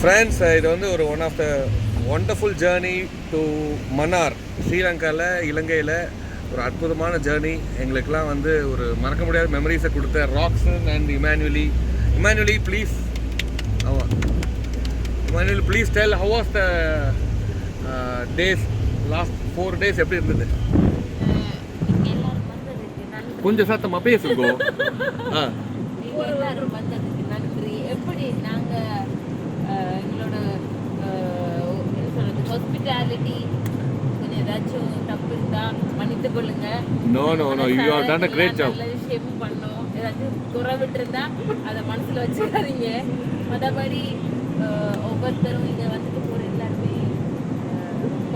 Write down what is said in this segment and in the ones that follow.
Friends, இது வந்து ஒரு one of the wonderful journey to Mannar. ஸ்ரீலங்காவில், இலங்கையில் ஒரு அற்புதமான ஜேர்னி. எங்களுக்கெல்லாம் வந்து ஒரு மறக்க முடியாத மெமரிஸை கொடுத்த ராக்ஸன் அண்ட் இமானுவலி ப்ளீஸ். ஆமாம், Emmanuelli please tell how was the days, last 4 days எப்படி இருந்தது? கொஞ்சம் சத்தமாக பேசுங்கோ. எல்லாரும் வந்ததுக்கு நன்றி. எப்படி நாங்கள் எங்களோட என்ன சொல்றது, ஹாஸ்பிட்டாலிட்டி கொஞ்சம் ஏதாச்சும் தப்பு இருந்தால் மன்னித்து கொள்ளுங்க. No you have done a great job. நல்ல விஷயமும் பண்ணோம். ஏதாச்சும் குறை விட்டுருந்தா அதை மனசில் வச்சுக்காதீங்க. மற்றபடி ஒவ்வொருத்தரும் இங்கே வந்துட்டு போகிற எல்லாருமே ரொம்ப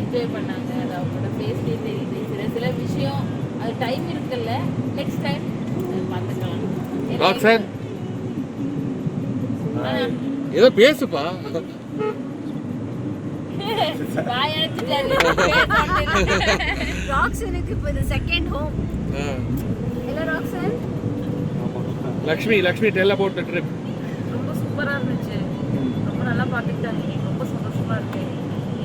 என்ஜாய் பண்ணாங்க. அது அவங்களோட ஃபேஸ்லேயே தெரியுது. சில விஷயம் அது டைம் இருக்குல்ல, நெக்ஸ்ட் டைம் பார்த்துக்கலாம். ராக்ஸன் ஏதோ பேசுப்பா. ராக்ஸனுக்கு இப்போ இது செகண்ட் ஹோம். இல்ல Roxan? Lakshmi tell about the trip. ரொம்ப சூப்பரா இருந்துச்சு. ரொம்ப நல்லா பார்த்துக்கிட்டாங்க. ரொம்ப சந்தோஷமா இருக்கு.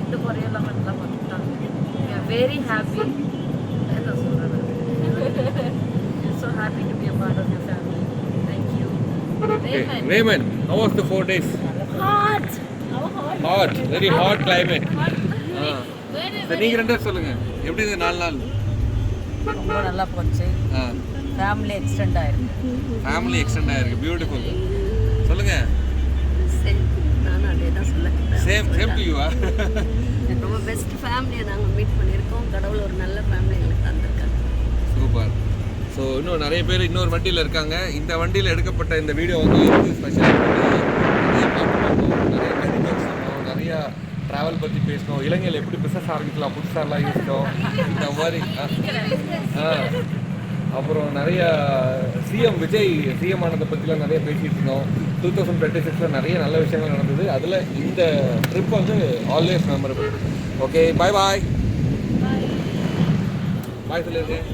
எந்த குறையும் இல்லாம நல்லா பார்த்துக்கிட்டாங்க. We are very happy. என்ன சொல்றது? So happy to be a part of your family. Thank you. Raymond, how was the 4 days? Hot, very hot climate. நீங்க ரெண்டு சொல்லுங்க, எப்படி இந்த 4 நாள்? ரொம்ப நல்லா போச்சு. ஃபேமிலி எக்ஸ்டெண்ட் ஆயிருக்கு. பியூட்டிஃபுல். சொல்லுங்க. நானும் அதே தான் சொல்ல. Same to you. ரொம்ப பெஸ்ட் ஃபேமிலியை நாங்கள் மீட் பண்ணியிருக்கோம். கடவுள் ஒரு நல்ல ஃபேமிலி எங்களுக்கு தந்திருக்காங்க. சூப்பர். ஸோ இன்னும் நிறைய பேர் இன்னொரு வண்டியில் இருக்காங்க. இந்த வண்டியில் எடுக்கப்பட்ட இந்த வீடியோ வந்து எதுக்கு ஸ்பெஷலாக நிறைய பாட்டு பார்த்தோம், நிறைய கருத்து சொன்னோம், நிறையா ட்ராவல் பற்றி பேசணும், இலங்கையில் எப்படி பிஸ்னஸ் ஆரம்பிக்கலாம் புதுசாலாம் யோசித்தோம். இந்த மாதிரி அப்புறம் நிறையா விஜய் சிஎம் ஆனதை பற்றிலாம் நிறைய பேசிகிட்டு இருந்தோம். 2026 நிறைய நல்ல விஷயங்கள் நடந்தது. அதில் இந்த ட்ரிப் வந்து ஆல்வேஸ் மெமரபிள். ஓகே, பாய் சொல்லியிருக்கேன்.